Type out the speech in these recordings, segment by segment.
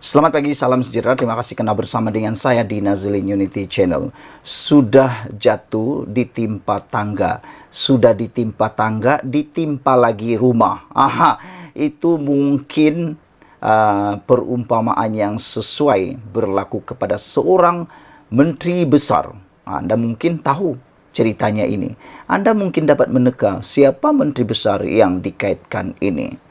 Selamat pagi, salam sejahtera. Terima kasih karena bersama dengan saya di Nazilin Unity Channel. Sudah jatuh ditimpa tangga, ditimpa lagi rumah. Itu mungkin perumpamaan yang sesuai berlaku kepada seorang menteri besar. Anda mungkin tahu ceritanya ini. Anda mungkin dapat meneka siapa menteri besar yang dikaitkan ini.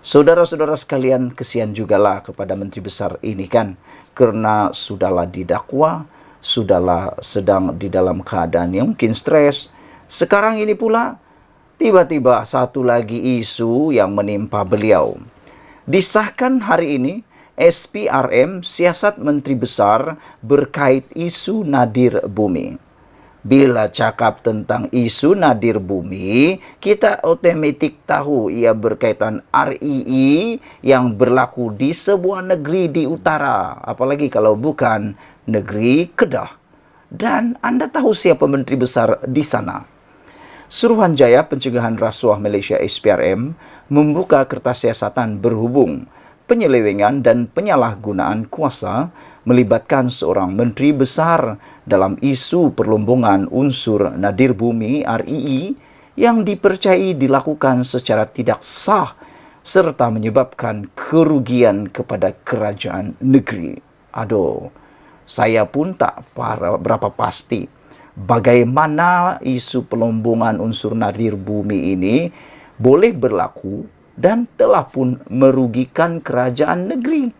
Saudara-saudara sekalian, kesian jugalah kepada menteri besar ini kan, karena sudahlah didakwa, sudahlah sedang di dalam keadaan yang mungkin stres. Sekarang ini pula tiba-tiba satu lagi isu yang menimpa beliau. Disahkan hari ini SPRM, siasat menteri besar berkait isu nadir bumi. Bila cakap tentang isu nadir bumi, kita otomatis tahu ia berkaitan RII yang berlaku di sebuah negeri di utara. Apalagi kalau bukan negeri Kedah. Dan Anda tahu siapa menteri besar di sana? Suruhanjaya Pencegahan Rasuah Malaysia SPRM membuka kertas siasatan berhubung penyelewengan dan penyalahgunaan kuasa melibatkan seorang menteri besar dalam isu perlombongan unsur nadir bumi RII yang dipercayai dilakukan secara tidak sah serta menyebabkan kerugian kepada kerajaan negeri. Saya pun tak berapa pasti bagaimana isu perlombongan unsur nadir bumi ini boleh berlaku dan telah pun merugikan kerajaan negeri.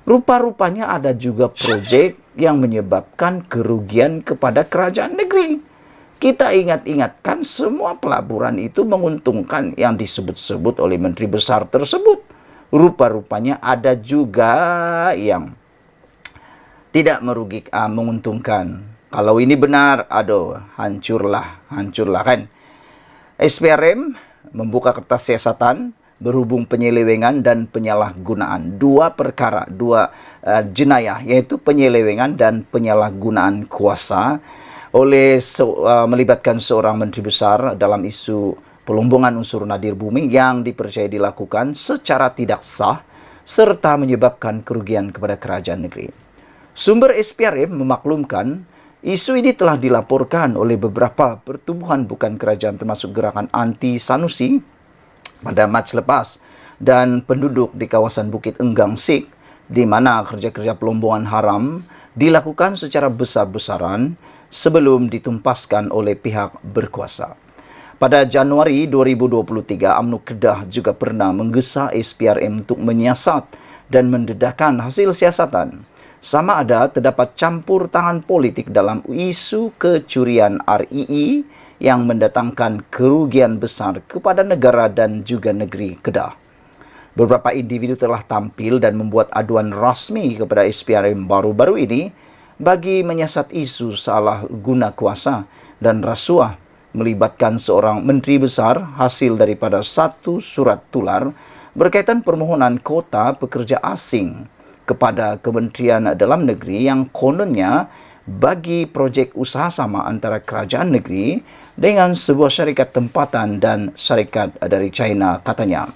Rupa-rupanya ada juga projek yang menyebabkan kerugian kepada kerajaan negeri. Kita ingatkan semua pelaburan itu menguntungkan yang disebut-sebut oleh menteri besar tersebut. Rupa-rupanya ada juga yang tidak menguntungkan. Kalau ini benar, hancurlah kan. SPRM membuka kertas siasatan berhubung penyelewengan dan penyalahgunaan. Dua jenayah, yaitu penyelewengan dan penyalahgunaan kuasa melibatkan seorang menteri besar dalam isu perlombongan unsur nadir bumi yang dipercayai dilakukan secara tidak sah serta menyebabkan kerugian kepada kerajaan negeri. Sumber SPRM memaklumkan isu ini telah dilaporkan oleh beberapa pertubuhan bukan kerajaan termasuk gerakan anti Sanusi pada Mac lepas dan penduduk di kawasan Bukit Enggang Sik di mana kerja-kerja perlombongan haram dilakukan secara besar-besaran sebelum ditumpaskan oleh pihak berkuasa. Pada Januari 2023, UMNO Kedah juga pernah menggesa SPRM untuk menyiasat dan mendedahkan hasil siasatan sama ada terdapat campur tangan politik dalam isu kecurian RII yang mendatangkan kerugian besar kepada negara dan juga negeri Kedah. Beberapa individu telah tampil dan membuat aduan rasmi kepada SPRM baru-baru ini bagi menyiasat isu salah guna kuasa dan rasuah melibatkan seorang menteri besar hasil daripada satu surat tular berkaitan permohonan kota pekerja asing kepada Kementerian Dalam Negeri yang kononnya bagi projek usaha sama antara kerajaan negeri dengan sebuah syarikat tempatan dan syarikat dari China katanya.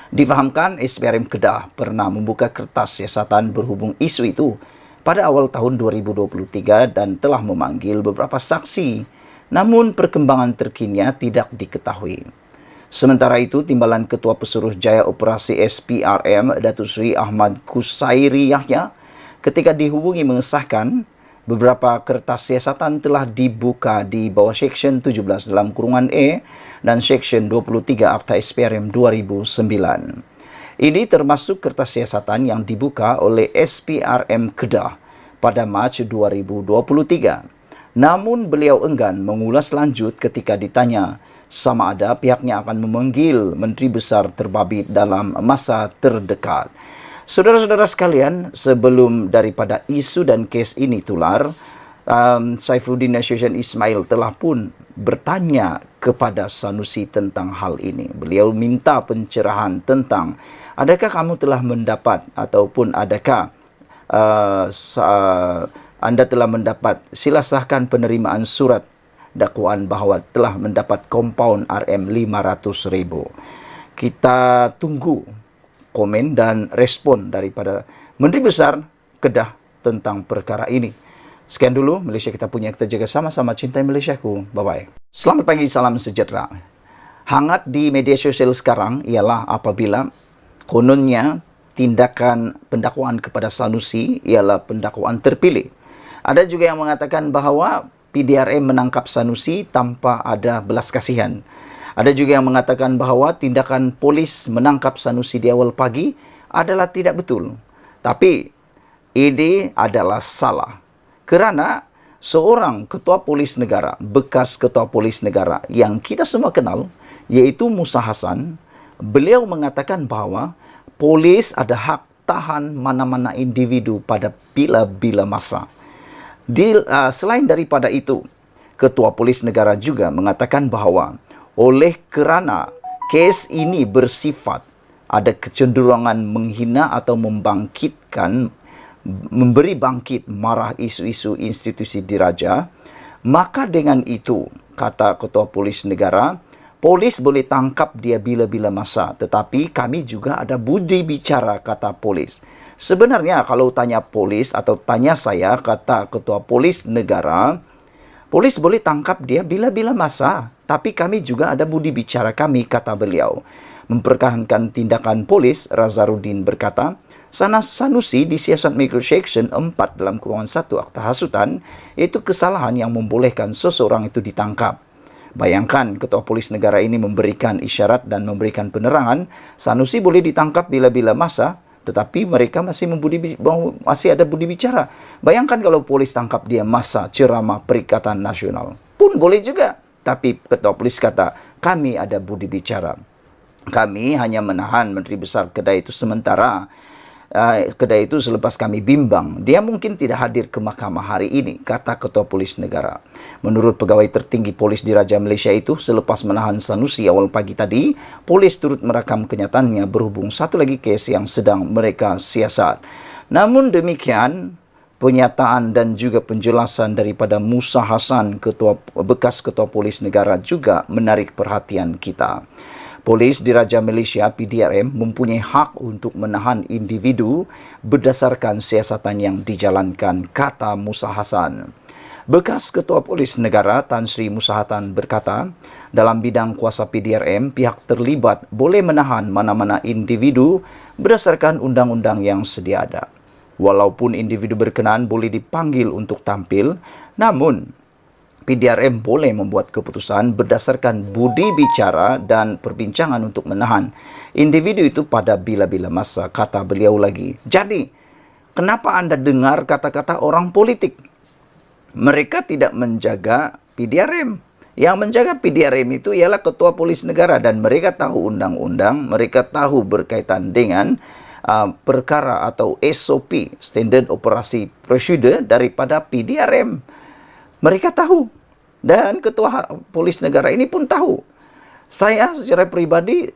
Difahamkan SPRM Kedah pernah membuka kertas siasatan berhubung isu itu pada awal tahun 2023 dan telah memanggil beberapa saksi. Namun perkembangan terkininya tidak diketahui. Sementara itu, Timbalan Ketua Pesuruhjaya Operasi SPRM, Datuk Seri Ahmad Kusairi Yahya, ketika dihubungi mengesahkan beberapa kertas siasatan telah dibuka di bawah Seksyen 17 dalam kurungan E dan Seksyen 23 Akta SPRM 2009. Ini termasuk kertas siasatan yang dibuka oleh SPRM Kedah pada Mac 2023. Namun beliau enggan mengulas lanjut ketika ditanya sama ada pihaknya akan memanggil menteri besar terbabit dalam masa terdekat. Saudara-saudara sekalian, sebelum daripada isu dan kes ini tular, Saifuddin Nasution Ismail telah pun bertanya kepada Sanusi tentang hal ini. Beliau minta pencerahan tentang adakah kamu telah mendapat ataupun adakah anda telah mendapat sila sahkan penerimaan surat dakwaan bahawa telah mendapat kompaun RM500,000. Kita tunggu komen dan respon daripada Menteri Besar Kedah tentang perkara ini. Sekian dulu Malaysia Kita Punya, kita jaga sama-sama, cintai Malaysiaku. Bye-bye. Selamat pagi, salam sejahtera. Hangat di media sosial sekarang ialah apabila kononnya tindakan pendakwaan kepada Sanusi ialah pendakwaan terpilih. Ada juga yang mengatakan bahawa PDRM menangkap Sanusi tanpa ada belas kasihan. Ada juga yang mengatakan bahawa tindakan polis menangkap Sanusi di awal pagi adalah tidak betul. Tapi ini adalah salah. Kerana seorang ketua polis negara, bekas ketua polis negara yang kita semua kenal, iaitu Musa Hassan, beliau mengatakan bahawa polis ada hak tahan mana-mana individu pada bila-bila masa. Selain daripada itu, Ketua Polis Negara juga mengatakan bahawa oleh kerana kes ini bersifat ada kecenderungan menghina atau memberi bangkit marah isu-isu institusi diraja, maka dengan itu, kata Ketua Polis Negara, polis boleh tangkap dia bila-bila masa, tetapi kami juga ada budi bicara, kata polis. Sebenarnya kalau tanya polis atau tanya saya, kata Ketua Polis Negara, polis boleh tangkap dia bila-bila masa, tapi kami juga ada budi bicara kami, kata beliau. Mempertahankan tindakan polis, Razarudin berkata, Sanusi disiasat mengikut Seksyen 4(1) Akta Hasutan, iaitu kesalahan yang membolehkan seseorang itu ditangkap. Bayangkan, Ketua Polis Negara ini memberikan isyarat dan memberikan penerangan, Sanusi boleh ditangkap bila-bila masa, tetapi mereka masih ada budi bicara. Bayangkan kalau polis tangkap dia masa ceramah Perikatan Nasional. Pun boleh juga. Tapi Ketua Polis kata, kami ada budi bicara. Kami hanya menahan Menteri Besar Kedah itu sementara. Kedah itu selepas kami bimbang, dia mungkin tidak hadir ke mahkamah hari ini, kata Ketua Polis Negara. Menurut pegawai tertinggi polis diraja Malaysia itu, selepas menahan Sanusi awal pagi tadi, polis turut merakam kenyataannya berhubung satu lagi kes yang sedang mereka siasat. Namun demikian, pernyataan dan juga penjelasan daripada Musa Hassan, bekas Ketua Polis Negara, juga menarik perhatian kita. Polis Diraja Malaysia PDRM mempunyai hak untuk menahan individu berdasarkan siasatan yang dijalankan, kata Musa Hassan. Bekas Ketua Polis Negara Tan Sri Musa Hassan berkata, dalam bidang kuasa PDRM, pihak terlibat boleh menahan mana-mana individu berdasarkan undang-undang yang sedia ada. Walaupun individu berkenaan boleh dipanggil untuk tampil, namun PDRM boleh membuat keputusan berdasarkan budi bicara dan perbincangan untuk menahan individu itu pada bila-bila masa, kata beliau lagi. Jadi, kenapa anda dengar kata-kata orang politik? Mereka tidak menjaga PDRM. Yang menjaga PDRM itu ialah Ketua Polis Negara dan mereka tahu undang-undang, mereka tahu berkaitan dengan perkara atau SOP, Standard Operasi Prosedur daripada PDRM. Mereka tahu. Dan Ketua Polis Negara ini pun tahu. Saya secara pribadi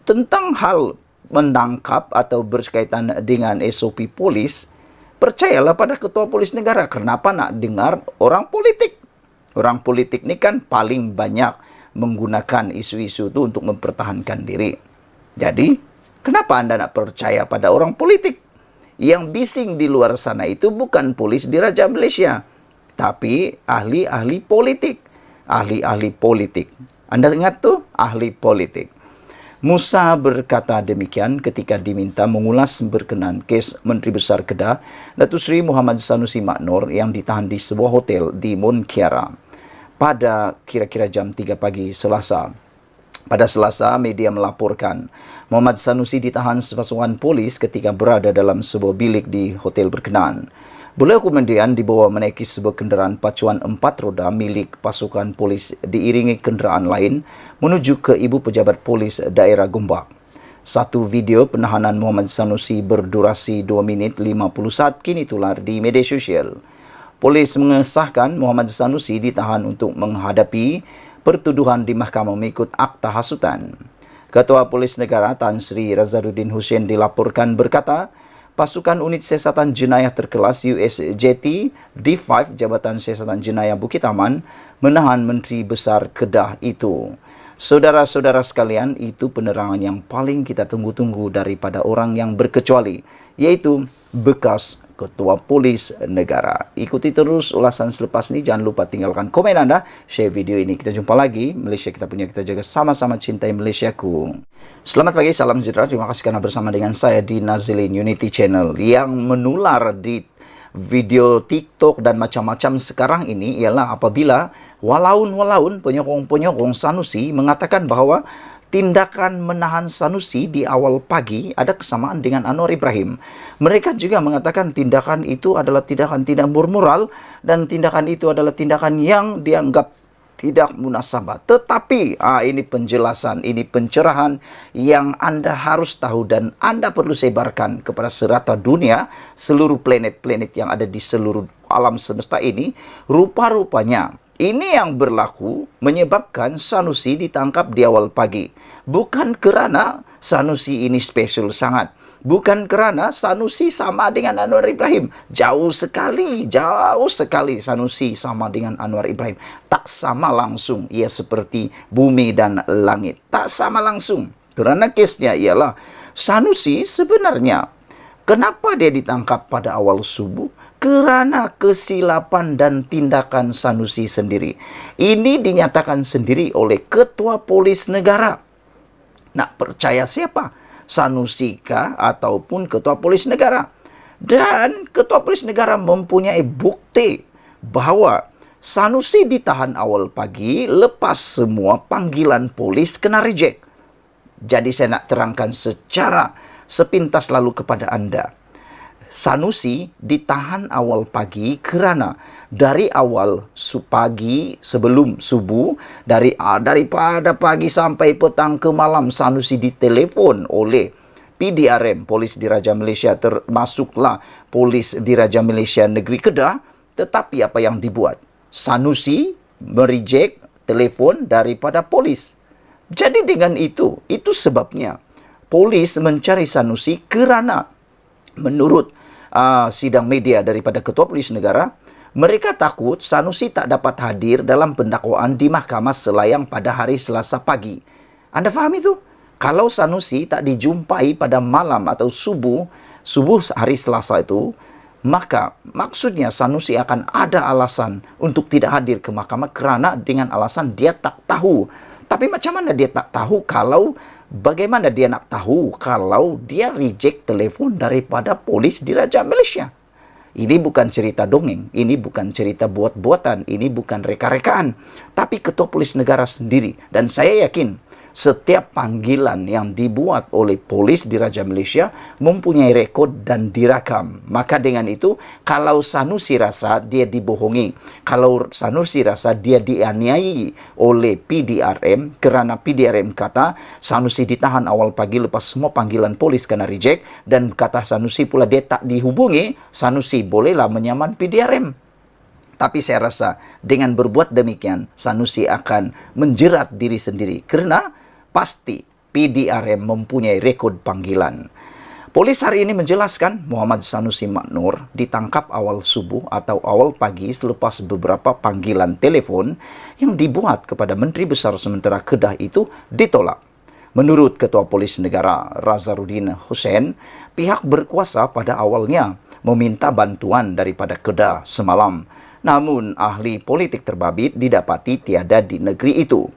tentang hal menangkap atau berkaitan dengan SOP polis, percayalah pada Ketua Polis Negara. Kenapa nak dengar orang politik? Orang politik ni kan paling banyak menggunakan isu-isu itu untuk mempertahankan diri. Jadi, kenapa anda nak percaya pada orang politik? Yang bising di luar sana itu bukan polis Diraja Malaysia, tapi ahli-ahli politik. Ahli-ahli politik. Anda ingat tu? Ahli politik. Musa berkata demikian ketika diminta mengulas berkenaan kes Menteri Besar Kedah, Datuk Seri Muhammad Sanusi Maknor yang ditahan di sebuah hotel di Mon Kiara pada kira-kira jam 3 pagi Selasa. Pada Selasa, media melaporkan Muhammad Sanusi ditahan sepasukan polis ketika berada dalam sebuah bilik di hotel berkenaan. Beliau kemudian dibawa menaiki sebuah kenderaan pacuan 4 roda milik pasukan polis diiringi kenderaan lain menuju ke Ibu Pejabat Polis Daerah Gombak. Satu video penahanan Muhammad Sanusi berdurasi 2 minit 50 saat kini tular di media sosial. Polis mengesahkan Muhammad Sanusi ditahan untuk menghadapi pertuduhan di mahkamah mengikut Akta Hasutan. Ketua Polis Negara Tan Sri Razarudin Hussein dilaporkan berkata, Pasukan Unit Siasatan Jenayah Terkelas USJT D5 Jabatan Siasatan Jenayah Bukit Aman menahan Menteri Besar Kedah itu. Saudara-saudara sekalian, itu penerangan yang paling kita tunggu-tunggu daripada orang yang berkecuali, yaitu bekas Ketua Polis Negara. Ikuti terus ulasan selepas ini. Jangan lupa tinggalkan komen Anda, share video ini. Kita jumpa lagi. Malaysia kita punya, kita jaga, sama-sama cintai Malaysiaku. Selamat pagi, salam sejahtera. Terima kasih karena bersama dengan saya di Nazilin Unity Channel. Yang menular di video TikTok dan macam-macam sekarang ini ialah apabila walaun penyokong-penyokong Sanusi mengatakan bahwa tindakan menahan Sanusi di awal pagi ada kesamaan dengan Anwar Ibrahim. Mereka juga mengatakan tindakan itu adalah tindakan tidak bermoral dan tindakan itu adalah tindakan yang dianggap tidak munasabah. Tetapi ini penjelasan, ini pencerahan yang Anda harus tahu dan Anda perlu sebarkan kepada serata dunia, seluruh planet-planet yang ada di seluruh alam semesta ini. Rupa-rupanya ini yang berlaku menyebabkan Sanusi ditangkap di awal pagi. Bukan kerana Sanusi ini spesial sangat. Bukan kerana Sanusi sama dengan Anwar Ibrahim. Jauh sekali Sanusi sama dengan Anwar Ibrahim. Tak sama langsung. Ia seperti bumi dan langit. Tak sama langsung. Kerana kesnya ialah Sanusi sebenarnya, kenapa dia ditangkap pada awal subuh? Kerana kesilapan dan tindakan Sanusi sendiri. Ini dinyatakan sendiri oleh Ketua Polis Negara. Nak percaya siapa? Sanusi kah ataupun Ketua Polis Negara? Dan Ketua Polis Negara mempunyai bukti bahawa Sanusi ditahan awal pagi lepas semua panggilan polis kena reject. Jadi saya nak terangkan secara sepintas lalu kepada anda. Sanusi ditahan awal pagi kerana dari awal pagi sebelum subuh, daripada pagi sampai petang ke malam, Sanusi ditelepon oleh PDRM, Polis Diraja Malaysia, termasuklah Polis Diraja Malaysia Negeri Kedah. Tetapi apa yang dibuat? Sanusi mereject telefon daripada polis. Jadi dengan itu sebabnya polis mencari Sanusi kerana menurut sidang media daripada Ketua Polis Negara, mereka takut Sanusi tak dapat hadir dalam pendakwaan di mahkamah selayang pada hari Selasa pagi. Anda faham itu? Kalau Sanusi tak dijumpai pada malam atau subuh hari Selasa itu, maka maksudnya Sanusi akan ada alasan untuk tidak hadir ke mahkamah kerana dengan alasan dia tak tahu. Tapi macam mana dia tak tahu bagaimana dia nak tahu kalau dia reject telefon daripada Polis Diraja Malaysia? Ini bukan cerita dongeng, ini bukan cerita buat-buatan, ini bukan reka-rekaan. Tapi Ketua Polis Negara sendiri, dan saya yakin setiap panggilan yang dibuat oleh Polis Diraja Malaysia mempunyai rekod dan direkam. Maka dengan itu, kalau Sanusi rasa dia dibohongi, kalau Sanusi rasa dia dianiai oleh PDRM, kerana PDRM kata Sanusi ditahan awal pagi lepas semua panggilan polis kena reject, dan kata Sanusi pula dia tak dihubungi, Sanusi bolehlah menyaman PDRM. Tapi saya rasa dengan berbuat demikian, Sanusi akan menjerat diri sendiri kerana pasti PDRM mempunyai rekod panggilan. Polis hari ini menjelaskan Muhammad Sanusi Maknur ditangkap awal subuh atau awal pagi selepas beberapa panggilan telefon yang dibuat kepada Menteri Besar Sementara Kedah itu ditolak. Menurut Ketua Polis Negara Razarudin Hussein, pihak berkuasa pada awalnya meminta bantuan daripada Kedah semalam. Namun ahli politik terbabit didapati tiada di negeri itu.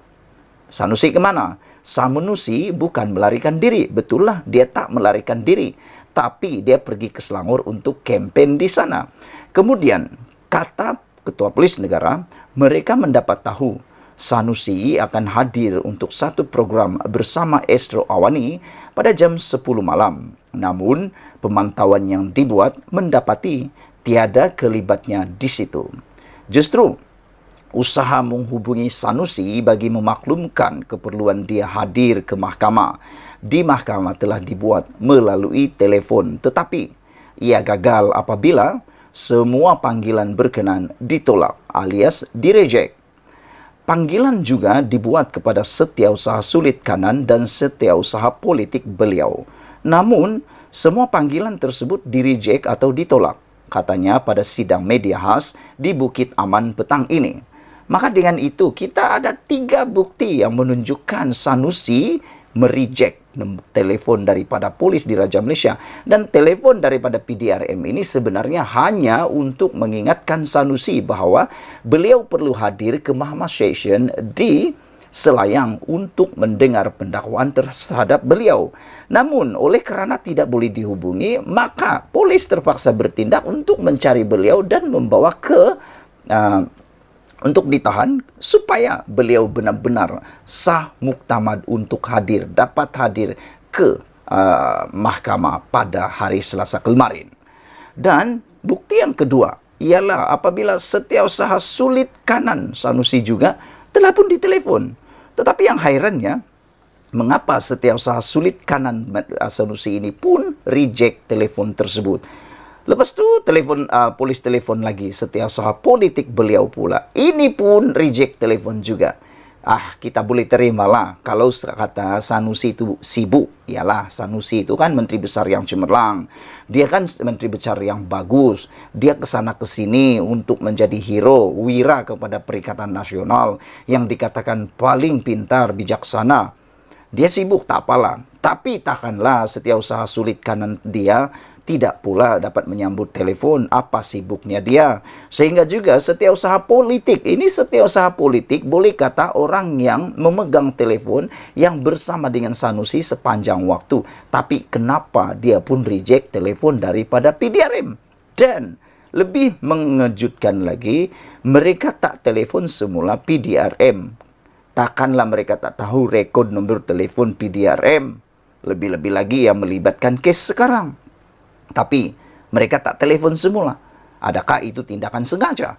Sanusi ke mana? Sanusi bukan melarikan diri. Betullah dia tak melarikan diri. Tapi dia pergi ke Selangor untuk kempen di sana. Kemudian, kata Ketua Polis Negara, mereka mendapat tahu Sanusi akan hadir untuk satu program bersama Astro Awani pada jam 10 malam. Namun, pemantauan yang dibuat mendapati tiada kelibatnya di situ. Justru, usaha menghubungi Sanusi bagi memaklumkan keperluan dia hadir ke mahkamah. Di mahkamah telah dibuat melalui telefon, tetapi ia gagal apabila semua panggilan berkenan ditolak alias direject. Panggilan juga dibuat kepada Setiausaha Sulit Kanan dan Setiausaha Politik beliau. Namun, semua panggilan tersebut direject atau ditolak, katanya pada sidang media khas di Bukit Aman petang ini. Maka dengan itu kita ada 3 bukti yang menunjukkan Sanusi mereject telepon daripada polis di Raja Malaysia. Dan telepon daripada PDRM ini sebenarnya hanya untuk mengingatkan Sanusi bahawa beliau perlu hadir ke Mahkamah Session di Selayang untuk mendengar pendakwaan terhadap beliau. Namun, oleh kerana tidak boleh dihubungi, maka polis terpaksa bertindak untuk mencari beliau dan membawa ke untuk ditahan supaya beliau benar-benar sah muktamad untuk dapat hadir ke mahkamah pada hari Selasa kemarin. Dan bukti yang kedua ialah apabila Setiausaha Sulit Kanan Sanusi juga telah pun ditelepon. Tetapi yang hairannya, mengapa Setiausaha Sulit Kanan Sanusi ini pun reject telefon tersebut? Lepas tu polis telefon lagi Setiausaha Politik beliau pula. Ini pun reject telefon juga. Kita boleh terimalah kalau kata Sanusi itu sibuk. Ialah Sanusi itu kan menteri besar yang cemerlang. Dia kan menteri besar yang bagus. Dia kesana kesini untuk menjadi hero, wira kepada Perikatan Nasional yang dikatakan paling pintar, bijaksana. Dia sibuk, tak apalah. Tapi takkanlah Setiausaha Sulit Kanan dia tidak pula dapat menyambut telefon. Apa sibuknya dia? Sehingga juga Setiausaha Politik. Ini Setiausaha Politik boleh kata orang yang memegang telefon yang bersama dengan Sanusi sepanjang waktu. Tapi kenapa dia pun reject telefon daripada PDRM? Dan lebih mengejutkan lagi, mereka tak telefon semula PDRM. Takkanlah mereka tak tahu rekod nombor telefon PDRM. Lebih-lebih lagi yang melibatkan kes sekarang. Tapi mereka tak telefon semula. Adakah itu tindakan sengaja?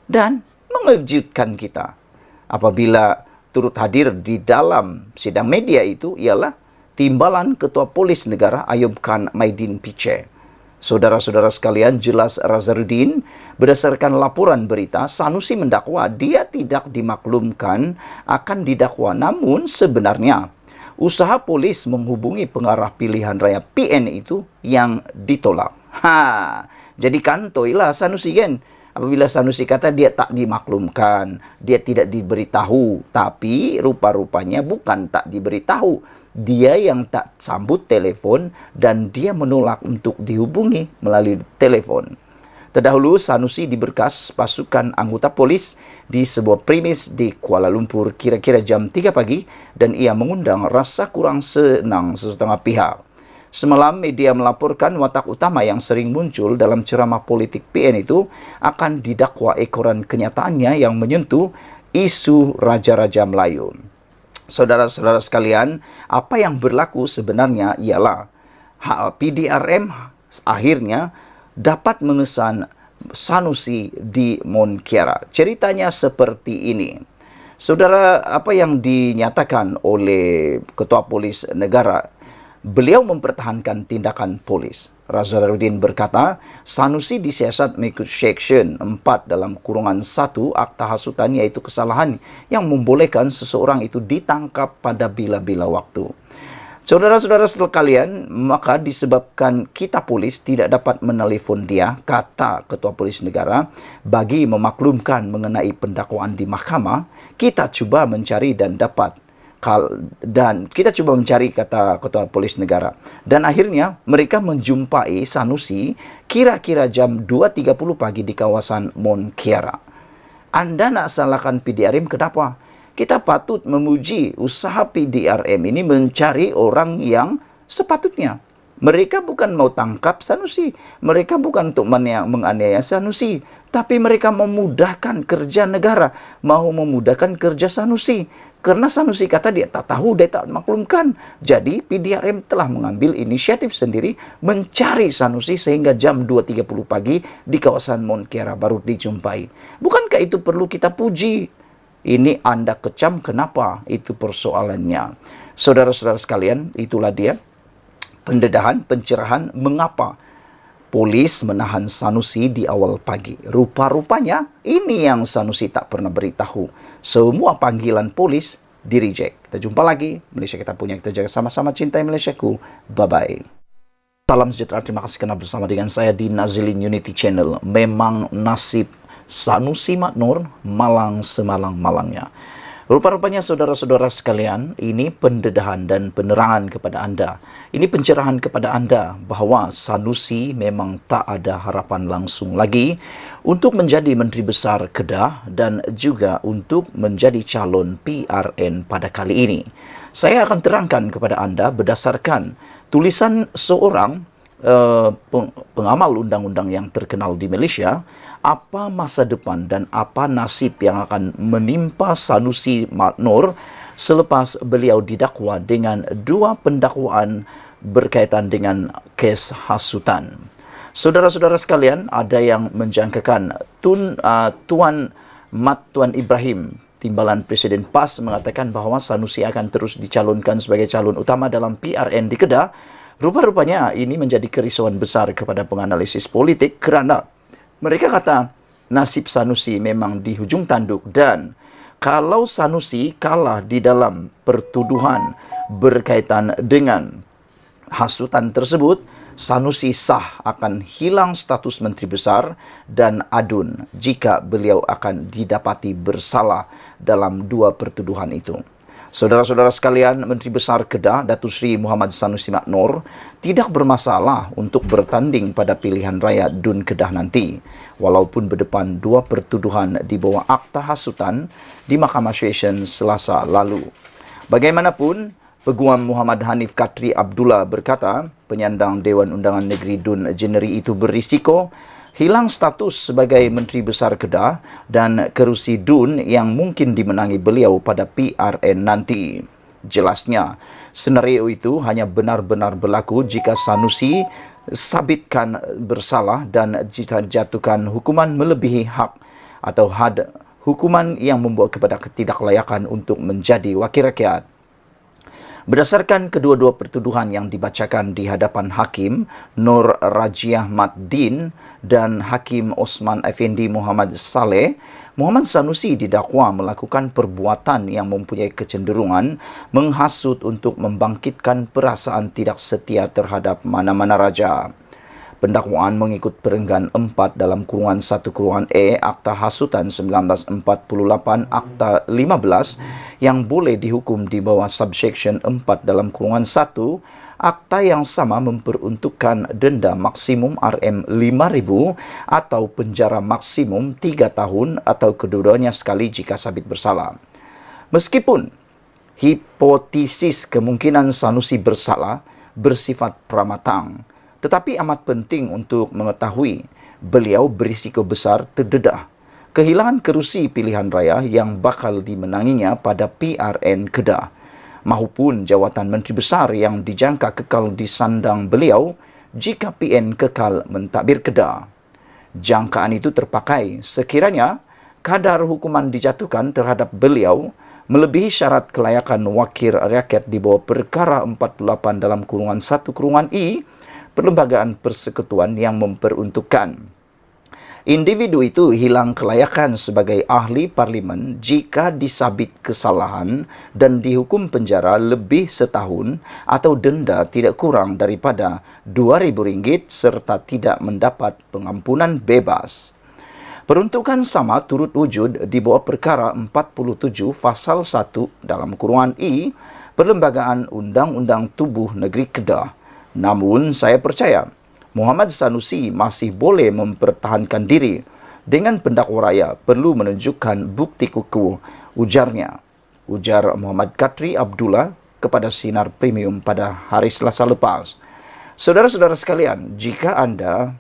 Dan mengejutkan kita apabila turut hadir di dalam sidang media itu ialah Timbalan Ketua Polis Negara Ayub Khan Maidin Piche. Saudara-saudara sekalian, jelas Razarudin, berdasarkan laporan berita, Sanusi mendakwa dia tidak dimaklumkan akan didakwa. Namun sebenarnya usaha polis menghubungi pengarah pilihan raya PN itu yang ditolak. Jadi kantoilah Sanusi kan. Apabila Sanusi kata dia tak dimaklumkan, dia tidak diberitahu. Tapi rupa-rupanya bukan tak diberitahu. Dia yang tak sambut telefon dan dia menolak untuk dihubungi melalui telefon. Terdahulu, Sanusi diberkas pasukan anggota polis di sebuah premis di Kuala Lumpur kira-kira jam 3 pagi dan ia mengundang rasa kurang senang sesetengah pihak. Semalam, media melaporkan watak utama yang sering muncul dalam ceramah politik PN itu akan didakwa ekoran kenyataannya yang menyentuh isu Raja-Raja Melayu. Saudara-saudara sekalian, apa yang berlaku sebenarnya ialah PDRM akhirnya dapat mengesan Sanusi di Mont Kiara. Ceritanya seperti ini. Saudara, apa yang dinyatakan oleh Ketua Polis Negara, beliau mempertahankan tindakan polis. Razarudin berkata, Sanusi disiasat mengikut Seksyen 4 dalam kurungan 1 Akta Hasutan, iaitu kesalahan yang membolehkan seseorang itu ditangkap pada bila-bila waktu. Saudara-saudara sekalian, maka disebabkan kita polis tidak dapat menelpon dia, kata Ketua Polis Negara, bagi memaklumkan mengenai pendakwaan di mahkamah, kita cuba mencari dan dapat. Kita cuba mencari, kata Ketua Polis Negara. Dan akhirnya mereka menjumpai Sanusi kira-kira jam 2.30 pagi di kawasan Mont Kiara. Anda nak salahkan PDRM kenapa? Kita patut memuji usaha PDRM ini mencari orang yang sepatutnya. Mereka bukan mau tangkap Sanusi. Mereka bukan untuk menganiaya Sanusi. Tapi mereka memudahkan kerja negara. Mahu memudahkan kerja Sanusi. Karena Sanusi kata dia tak tahu, dia tak maklumkan. Jadi PDRM telah mengambil inisiatif sendiri mencari Sanusi sehingga jam 2.30 pagi di kawasan Mont Kiara baru dijumpai. Bukankah itu perlu kita puji? Ini Anda kecam, kenapa? Itu persoalannya. Saudara-saudara sekalian, itulah dia pendedahan, pencerahan mengapa polis menahan Sanusi di awal pagi. Rupa-rupanya ini yang Sanusi tak pernah beritahu. Semua panggilan polis di-reject. Kita jumpa lagi. Malaysia kita punya, kita jaga sama-sama, cintai Malaysiaku. Bye-bye. Salam sejahtera, terima kasih kerana bersama dengan saya di Nazilin Unity Channel. Memang nasib Sanusi Maknur, malang semalang-malangnya. Rupa-rupanya saudara-saudara sekalian, ini pendedahan dan penerangan kepada Anda. Ini pencerahan kepada Anda bahawa Sanusi memang tak ada harapan langsung lagi untuk menjadi Menteri Besar Kedah dan juga untuk menjadi calon PRN pada kali ini. Saya akan terangkan kepada Anda berdasarkan tulisan seorang pengamal undang-undang yang terkenal di Malaysia, apa masa depan dan apa nasib yang akan menimpa Sanusi Maknur selepas beliau didakwa dengan 2 pendakwaan berkaitan dengan kes hasutan. Saudara-saudara sekalian, ada yang menjangkakan Tuan Mat Tuan Ibrahim, Timbalan Presiden PAS, mengatakan bahawa Sanusi akan terus dicalonkan sebagai calon utama dalam PRN di Kedah. Rupa-rupanya ini menjadi kerisauan besar kepada penganalisis politik kerana mereka kata nasib Sanusi memang di hujung tanduk, dan kalau Sanusi kalah di dalam pertuduhan berkaitan dengan hasutan tersebut, Sanusi sah akan hilang status Menteri Besar dan adun jika beliau akan didapati bersalah dalam 2 pertuduhan itu. Saudara-saudara sekalian, Menteri Besar Kedah, Datuk Seri Muhammad Sanusi Maknur, tidak bermasalah untuk bertanding pada pilihan raya DUN Kedah nanti, walaupun berdepan 2 pertuduhan di bawah akta hasutan di Mahkamah Session Selasa lalu. Bagaimanapun, Peguam Muhammad Hanif Katri Abdullah berkata, penyandang Dewan Undangan Negeri DUN Jeneri itu berisiko hilang status sebagai Menteri Besar Kedah dan kerusi DUN yang mungkin dimenangi beliau pada PRN nanti. Jelasnya, senario itu hanya benar-benar berlaku jika Sanusi sabitkan bersalah dan dijatuhkan hukuman melebihi hak atau had hukuman yang membawa kepada ketidaklayakan untuk menjadi wakil rakyat. Berdasarkan kedua-dua pertuduhan yang dibacakan di hadapan Hakim Nur Rajiah Mat Din dan Hakim Osman Effendi Muhammad Saleh, Muhammad Sanusi didakwa melakukan perbuatan yang mempunyai kecenderungan menghasut untuk membangkitkan perasaan tidak setia terhadap mana-mana raja. Pendakwaan mengikut perenggan 4 dalam kurungan 1 kurungan E Akta Hasutan 1948 Akta 15 yang boleh dihukum di bawah subsection 4 dalam kurungan 1. Akta yang sama memperuntukkan denda maksimum RM5,000 atau penjara maksimum 3 tahun atau kedua-duanya sekali jika sabit bersalah. Meskipun hipotesis kemungkinan Sanusi bersalah bersifat pramatang, tetapi amat penting untuk mengetahui beliau berisiko besar terdedah kehilangan kerusi pilihan raya yang bakal dimenanginya pada PRN Kedah, maupun jawatan Menteri Besar yang dijangka kekal disandang beliau jika PN kekal mentadbir Kedah. Jangkaan itu terpakai sekiranya kadar hukuman dijatuhkan terhadap beliau melebihi syarat kelayakan wakil rakyat di bawah perkara 48 dalam kurungan 1 kurungan I Perlembagaan Persekutuan yang memperuntukkan individu itu hilang kelayakan sebagai ahli parlimen jika disabit kesalahan dan dihukum penjara lebih setahun atau denda tidak kurang daripada RM2,000 serta tidak mendapat pengampunan bebas. Peruntukan sama turut wujud di bawah perkara 47 pasal 1 dalam kurungan I Perlembagaan Undang-Undang Tubuh Negeri Kedah. Namun, saya percaya Muhammad Sanusi masih boleh mempertahankan diri dengan pendakwa raya perlu menunjukkan bukti kukuh, ujarnya. Ujar Muhammad Katri Abdullah kepada Sinar Premium pada hari Selasa lepas. Saudara-saudara sekalian, jika Anda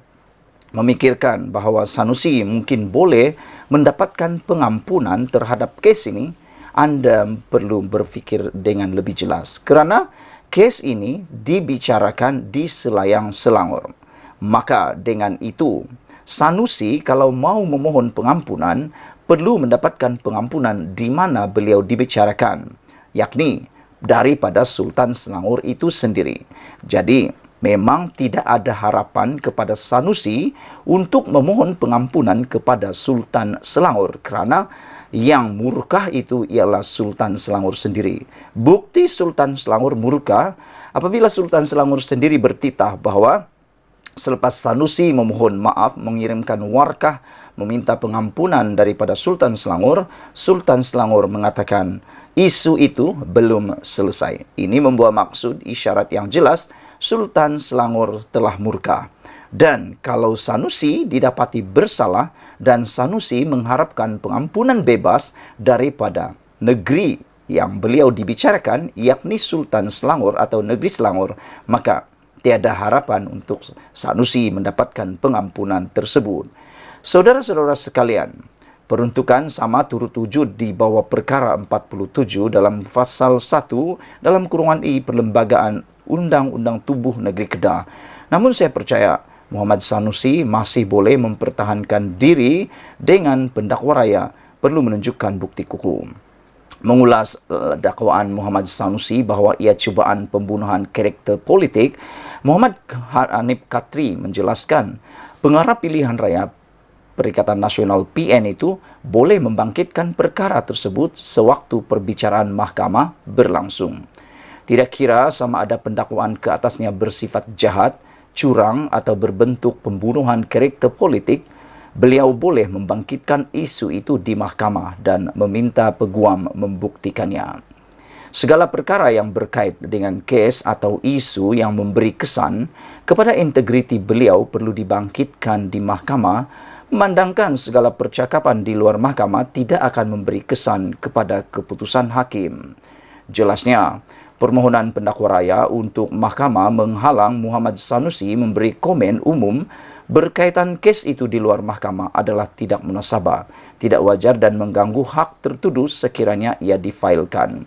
memikirkan bahawa Sanusi mungkin boleh mendapatkan pengampunan terhadap kes ini, Anda perlu berfikir dengan lebih jelas kerana kes ini dibicarakan di selayang Selangor. Maka dengan itu, Sanusi kalau mau memohon pengampunan, perlu mendapatkan pengampunan di mana beliau dibicarakan, yakni daripada Sultan Selangor itu sendiri. Jadi, memang tidak ada harapan kepada Sanusi untuk memohon pengampunan kepada Sultan Selangor kerana yang murkah itu ialah Sultan Selangor sendiri. Bukti Sultan Selangor murka apabila Sultan Selangor sendiri bertitah bahawa selepas Sanusi memohon maaf mengirimkan warkah meminta pengampunan daripada Sultan Selangor, Sultan Selangor mengatakan isu itu belum selesai. Ini membawa maksud isyarat yang jelas Sultan Selangor telah murka. Dan kalau Sanusi didapati bersalah dan Sanusi mengharapkan pengampunan bebas daripada negeri yang beliau dibicarakan, yakni Sultan Selangor atau negeri Selangor, maka tiada harapan untuk Sanusi mendapatkan pengampunan tersebut. Saudara-saudara sekalian, peruntukan sama turut wujud di bawah perkara 47 dalam pasal 1 dalam kurungan I Perlembagaan Undang-Undang Tubuh Negeri Kedah. Namun saya percaya Muhammad Sanusi masih boleh mempertahankan diri dengan pendakwa raya perlu menunjukkan bukti kukuh. Mengulas dakwaan Muhammad Sanusi bahawa ia cubaan pembunuhan karakter politik, Muhammad Hanif Katri menjelaskan pengarah pilihan raya Perikatan Nasional PN itu boleh membangkitkan perkara tersebut sewaktu perbicaraan mahkamah berlangsung. Tidak kira sama ada pendakwaan ke atasnya bersifat jahat, curang atau berbentuk pembunuhan karakter politik, beliau boleh membangkitkan isu itu di mahkamah dan meminta peguam membuktikannya. Segala perkara yang berkait dengan kes atau isu yang memberi kesan kepada integriti beliau perlu dibangkitkan di mahkamah, memandangkan segala percakapan di luar mahkamah tidak akan memberi kesan kepada keputusan hakim. Jelasnya, permohonan pendakwa raya untuk mahkamah menghalang Muhammad Sanusi memberi komen umum berkaitan kes itu di luar mahkamah adalah tidak munasabah, tidak wajar dan mengganggu hak tertuduh sekiranya ia difailkan.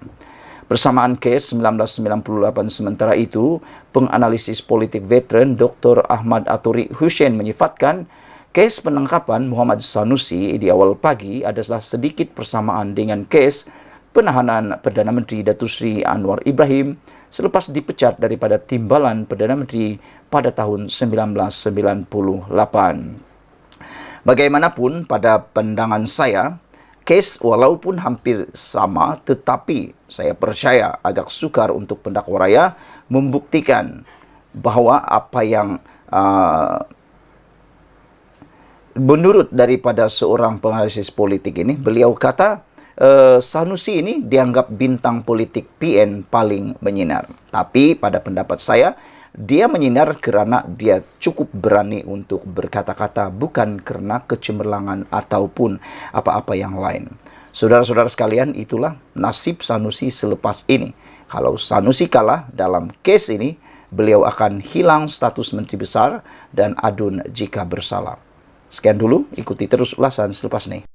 Bersamaan kes 1998 sementara itu, penganalisis politik veteran Dr. Ahmad Aturi Hussein menyifatkan kes penangkapan Muhammad Sanusi di awal pagi adalah sedikit persamaan dengan kes penahanan Perdana Menteri Datuk Seri Anwar Ibrahim selepas dipecat daripada timbalan Perdana Menteri pada tahun 1998. Bagaimanapun, pada pandangan saya, kes walaupun hampir sama, tetapi saya percaya agak sukar untuk pendakwa raya membuktikan bahawa apa yang menurut daripada seorang penganalisis politik ini, beliau kata Sanusi ini dianggap bintang politik PN paling menyinar. Tapi pada pendapat saya, dia menyinar kerana dia cukup berani untuk berkata-kata, bukan kerana kecemerlangan ataupun apa-apa yang lain. Saudara-saudara sekalian, itulah nasib Sanusi selepas ini. Kalau Sanusi kalah dalam kes ini, beliau akan hilang status Menteri Besar dan adun jika bersalah. Sekian dulu, ikuti terus ulasan selepas ini.